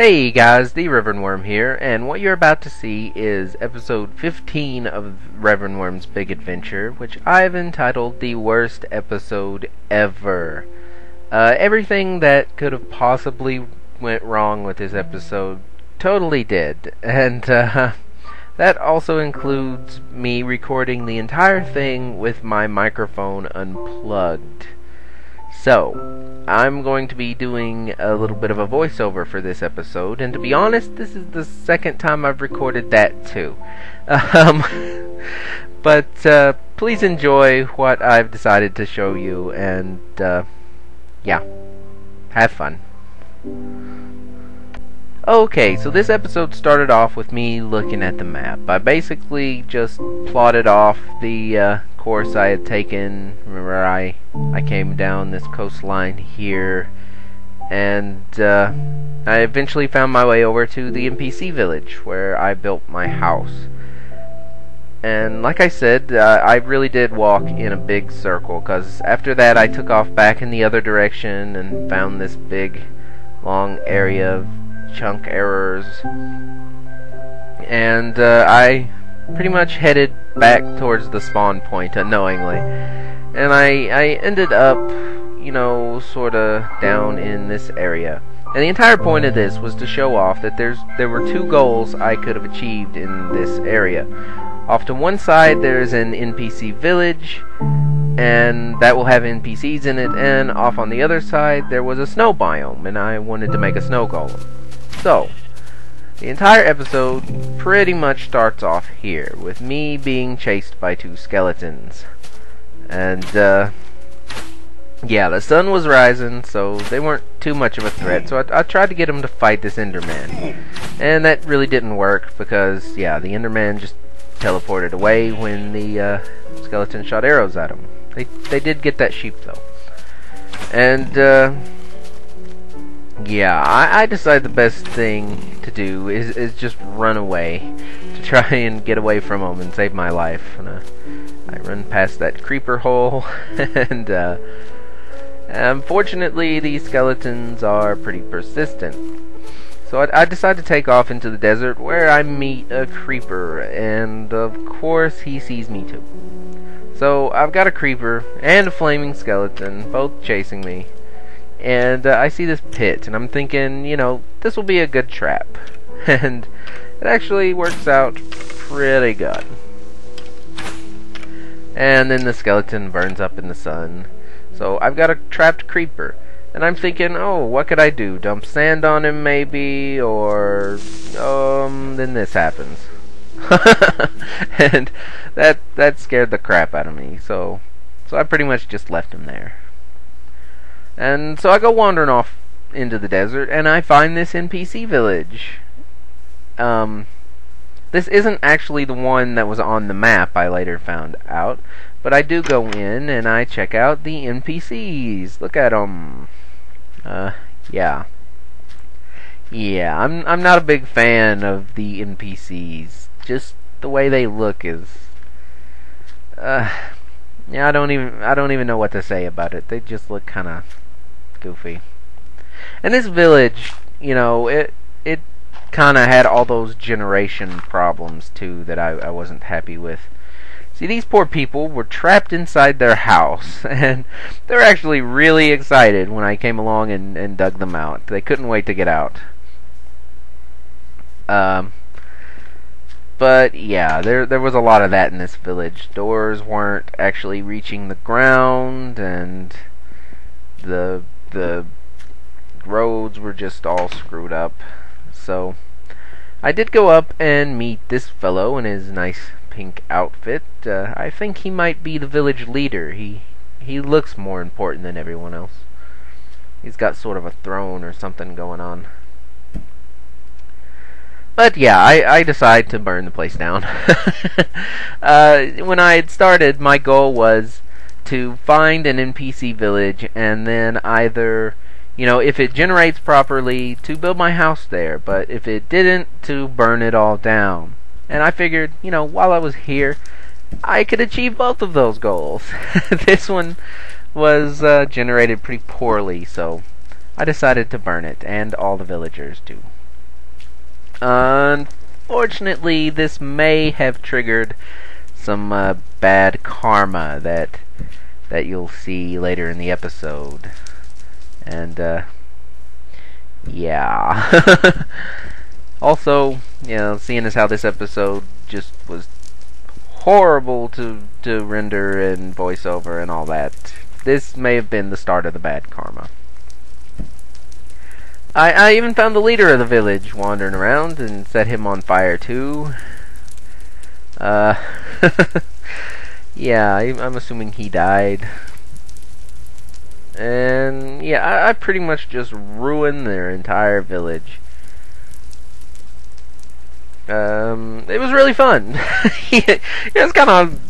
Hey guys, TheReverendworm here, and what you're about to see is episode 15 of Rev.worm's Big Adventure, which I've entitled The Worst Episode Ever. Everything that could have possibly went wrong with this episode totally did, and that also includes me recording the entire thing with my microphone unplugged. So, I'm going to be doing a little bit of a voiceover for this episode, and to be honest, this is the second time I've recorded that too. But please enjoy what I've decided to show you, and yeah, have fun. Okay, so this episode started off with me looking at the map. I basically just plotted off the course I had taken. Remember, I came down this coastline here, and I eventually found my way over to the NPC village where I built my house. And like I said, I really did walk in a big circle, because after that I took off back in the other direction and found this big long area of chunk errors, and I pretty much headed back towards the spawn point unknowingly, and I ended up, you know, sorta down in this area. And the entire point of this was to show off that there were two goals I could have achieved in this area. Off to one side there's an NPC village, and that will have NPCs in it, and off on the other side there was a snow biome, and I wanted to make a snow golem. So, the entire episode pretty much starts off here, with me being chased by two skeletons. And, yeah, the sun was rising, so they weren't too much of a threat, so I tried to get them to fight this Enderman. And that really didn't work, because, yeah, the Enderman just teleported away when the skeleton shot arrows at him. They did get that sheep, though. And, yeah, I decided the best thing to do is just run away, to try and get away from them and save my life. And I run past that creeper hole, and unfortunately these skeletons are pretty persistent. So I decided to take off into the desert, where I meet a creeper, and of course he sees me too. So I've got a creeper and a flaming skeleton, both chasing me. And I see this pit, and I'm thinking, you know, this will be a good trap. And it actually works out pretty good. And then the skeleton burns up in the sun. So I've got a trapped creeper. And I'm thinking, oh, what could I do? Dump sand on him, maybe? Or, then this happens. And that scared the crap out of me. So I pretty much just left him there. And so I go wandering off into the desert, and I find this NPC village. This isn't actually the one that was on the map, I later found out. But I do go in, and I check out the NPCs. Look at them. Yeah. Yeah, I'm not a big fan of the NPCs. Just the way they look is... yeah, I don't even know what to say about it. They just look kinda goofy. And this village, you know, it kinda had all those generation problems too that I wasn't happy with. See, these poor people were trapped inside their house, and they're actually really excited when I came along and dug them out. They couldn't wait to get out. But yeah, there was a lot of that in this village. Doors weren't actually reaching the ground, and the roads were just all screwed up. So I did go up and meet this fellow in his nice pink outfit. I think he might be the village leader. He looks more important than everyone else. He's got sort of a throne or something going on. But yeah, I decided to burn the place down. When I had started, my goal was to find an NPC village, and then either, you know, if it generates properly, to build my house there, but if it didn't, to burn it all down. And I figured, you know, while I was here, I could achieve both of those goals. This one was generated pretty poorly, so I decided to burn it, and all the villagers too. Unfortunately, this may have triggered some bad karma that you'll see later in the episode. And yeah. Also, seeing as how this episode just was horrible to render and voiceover and all that, this may have been the start of the bad karma. I even found the leader of the village wandering around and set him on fire too. Yeah, I'm assuming he died. And yeah, I pretty much just ruined their entire village. It was really fun. It's kind of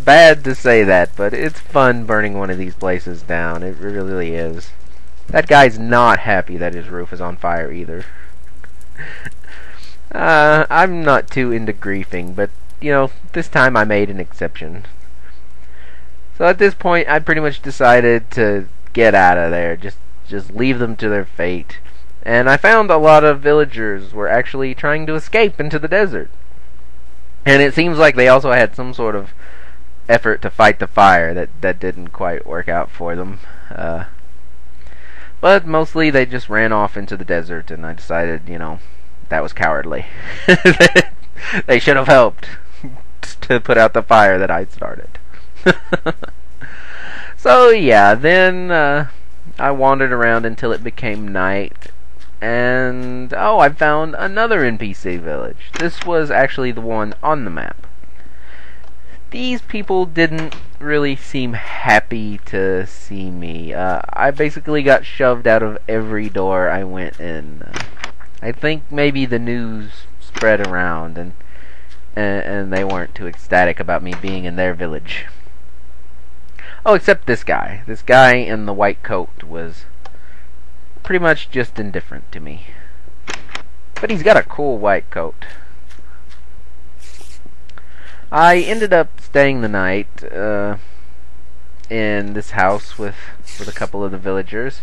bad to say that, but it's fun burning one of these places down. It really is. That guy's not happy that his roof is on fire either. I'm not too into griefing, but, this time I made an exception. So at this point, I pretty much decided to get out of there. Just leave them to their fate. And I found a lot of villagers were actually trying to escape into the desert. And it seems like they also had some sort of effort to fight the fire that didn't quite work out for them. But mostly they just ran off into the desert, and I decided, that was cowardly. They should have helped to put out the fire that I started. So yeah, then I wandered around until it became night. And, I found another NPC village. This was actually the one on the map. These people didn't really seem happy to see me. I basically got shoved out of every door I went in. I think maybe the news spread around, and they weren't too ecstatic about me being in their village. Oh, except this guy. This guy in the white coat was pretty much just indifferent to me. But he's got a cool white coat. I ended up staying the night in this house with a couple of the villagers,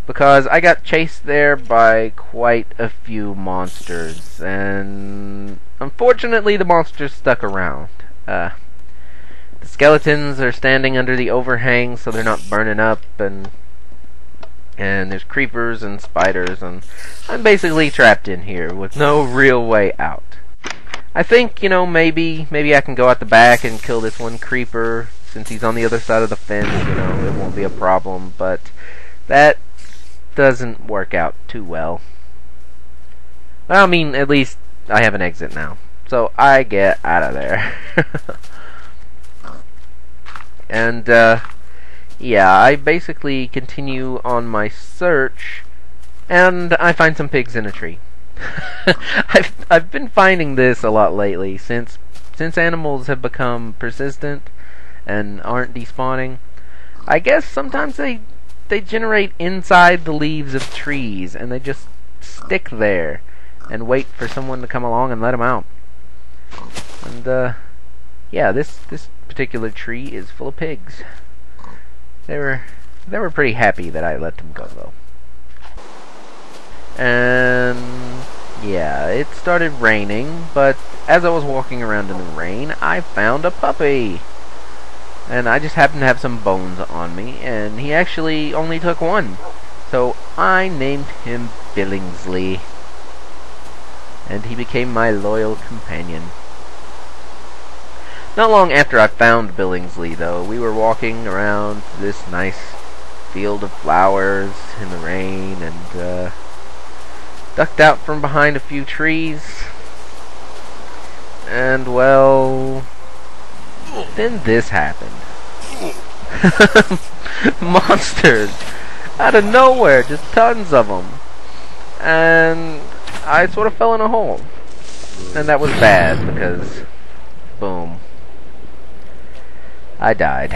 because I got chased there by quite a few monsters, and unfortunately the monsters stuck around. The skeletons are standing under the overhang so they're not burning up, and there's creepers and spiders, and I'm basically trapped in here with no real way out. I think, maybe I can go out the back and kill this one creeper, since he's on the other side of the fence, it won't be a problem, but that doesn't work out too well. I mean, at least I have an exit now, so I get out of there. And, yeah, I basically continue on my search, and I find some pigs in a tree. I've been finding this a lot lately, since animals have become persistent and aren't despawning. I guess sometimes they generate inside the leaves of trees, and they just stick there and wait for someone to come along and let them out. And yeah, this particular tree is full of pigs. They were pretty happy that I let them go, though. And yeah, it started raining, but as I was walking around in the rain, I found a puppy. And I just happened to have some bones on me, and he actually only took one. So I named him Billingsley, and he became my loyal companion. Not long after I found Billingsley, though, we were walking around this nice field of flowers in the rain, and ducked out from behind a few trees. And, well, then this happened. Monsters! Out of nowhere, just tons of them. And I sort of fell in a hole. And that was bad, because, boom, I died.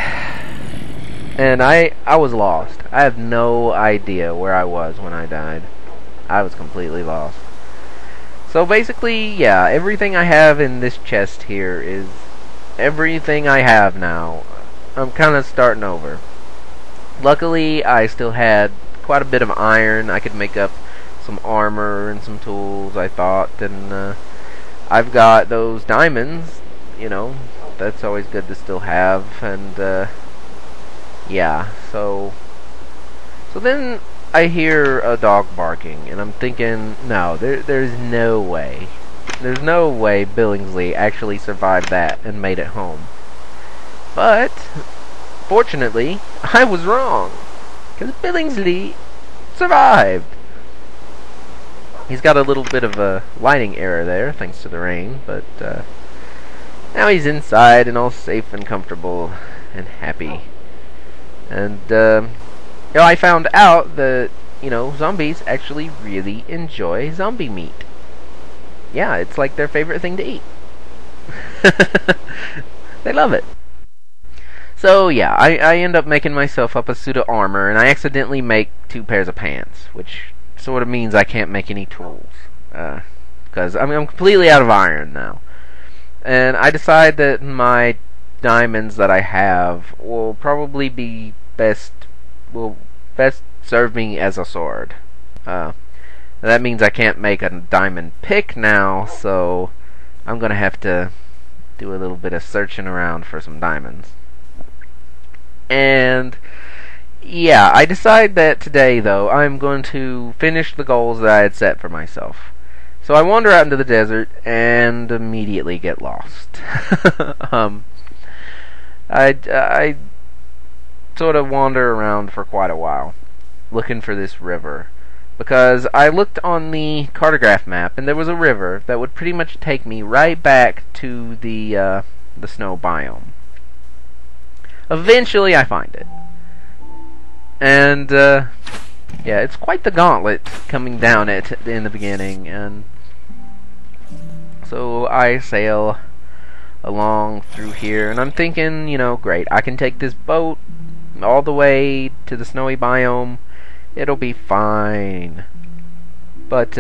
And I was lost. I have no idea where I was when I died. I was completely lost. So basically, yeah, everything I have in this chest here is everything I have now. I'm kind of starting over. Luckily, I still had quite a bit of iron. I could make up some armor and some tools, I thought, and I've got those diamonds, you know, that's always good to still have, and yeah, so then I hear a dog barking, and I'm thinking, no, there's no way. There's no way Billingsley actually survived that and made it home. But, fortunately, I was wrong, because Billingsley survived. He's got a little bit of a lighting error there, thanks to the rain, but now he's inside and all safe and comfortable and happy. And, you know, I found out that, you know, zombies actually really enjoy zombie meat. Yeah, it's like their favorite thing to eat. They love it. So, yeah, I end up making myself up a suit of armor, and I accidentally make 2 pairs of pants, which sort of means I can't make any tools. Because I'm completely out of iron now. And I decide that my diamonds that I have will probably be best serve me as a sword. That means I can't make a diamond pick now, so I'm gonna have to do a little bit of searching around for some diamonds. And yeah, I decide that today, though, I'm going to finish the goals that I had set for myself. So I wander out into the desert and immediately get lost. I sort of wander around for quite a while, looking for this river, because I looked on the cartograph map, and there was a river that would pretty much take me right back to the snow biome. Eventually, I find it. And, yeah, it's quite the gauntlet coming down it in the beginning, and so I sail along through here, and I'm thinking, you know, great, I can take this boat all the way to the snowy biome, it'll be fine. But,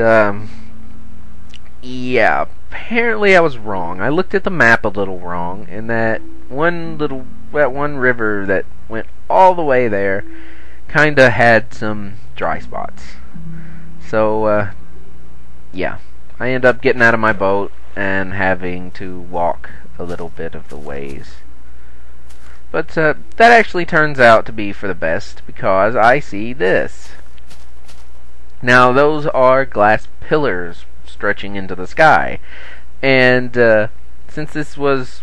yeah, apparently I was wrong. I looked at the map a little wrong, and that one river that went all the way there kinda had some dry spots. So, yeah, I end up getting out of my boat and having to walk a little bit of the ways. But that actually turns out to be for the best, because I see this. Now, those are glass pillars stretching into the sky. And since this was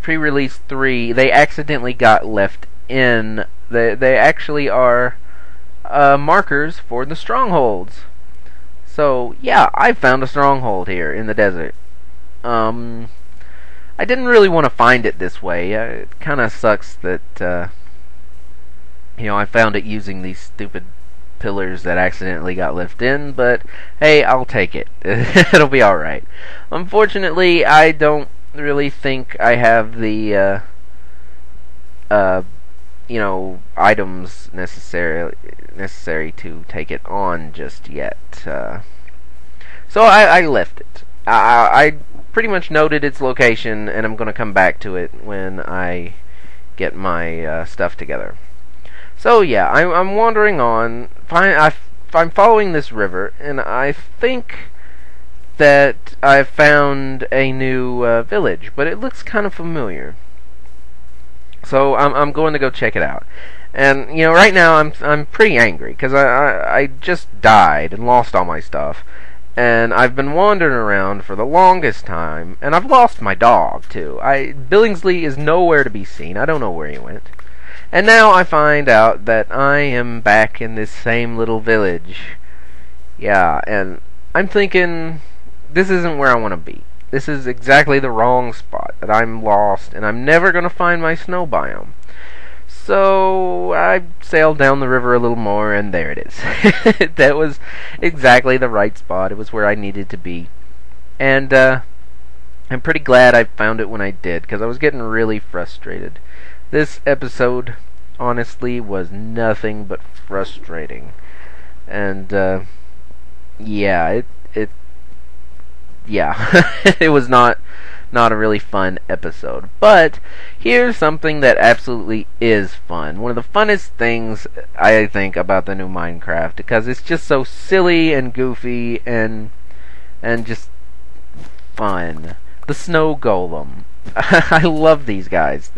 pre-release 3, they accidentally got left in. They actually are markers for the strongholds. So, yeah, I found a stronghold here in the desert. I didn't really want to find it this way. It kind of sucks that, you know, I found it using these stupid pillars that accidentally got left in, but hey, I'll take it. It'll be alright. Unfortunately, I don't really think I have the, you know, items necessary to take it on just yet. So I left it. I pretty much noted its location, and I'm going to come back to it when I get my stuff together. So yeah, I'm wandering on. I'm following this river, and I think that I've found a new village, but it looks kind of familiar. So I'm going to go check it out. And you know, right now I'm pretty angry because I just died and lost all my stuff. And I've been wandering around for the longest time, and I've lost my dog, too. Billingsley is nowhere to be seen. I don't know where he went. And now I find out that I am back in this same little village. Yeah, and I'm thinking, this isn't where I want to be. This is exactly the wrong spot, that I'm lost, and I'm never going to find my snow biome. So I sailed down the river a little more, and there it is. That was exactly the right spot. It was where I needed to be. And I'm pretty glad I found it when I did, because I was getting really frustrated. This episode, honestly, was nothing but frustrating. And yeah, yeah, it was not not a really fun episode. But here's something that absolutely is fun. One of the funnest things I think about the new Minecraft, because it's just so silly and goofy and just fun. The snow golem. I love these guys.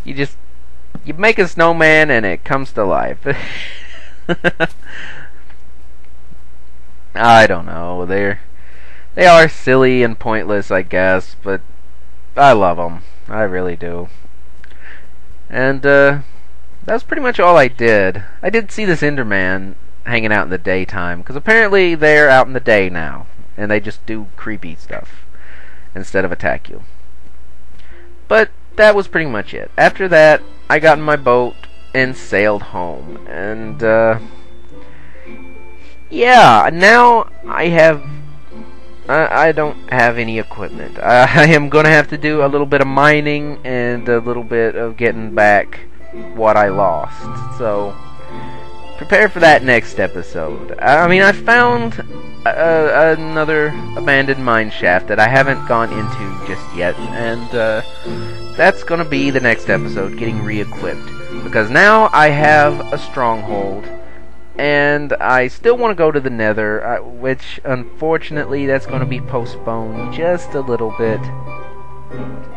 You make a snowman and it comes to life. I don't know. They are silly and pointless, I guess, but I love them. I really do. And that's pretty much all I did. I did see this Enderman hanging out in the daytime, because apparently they're out in the day now, and they just do creepy stuff instead of attack you. But that was pretty much it. After that, I got in my boat and sailed home. And yeah, now I don't have any equipment. I am going to have to do a little bit of mining and a little bit of getting back what I lost. So prepare for that next episode. I mean, I found another abandoned mine shaft that I haven't gone into just yet, and that's gonna be the next episode, getting re-equipped, because now I have a stronghold, and I still want to go to the Nether, which unfortunately that's gonna be postponed just a little bit.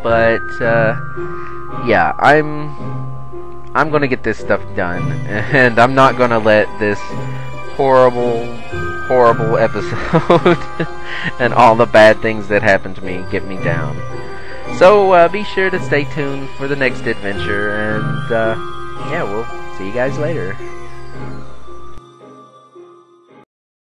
But yeah, I'm gonna get this stuff done, and I'm not gonna let this horrible episode and all the bad things that happened to me get me down. So be sure to stay tuned for the next adventure, and yeah, we'll see you guys later.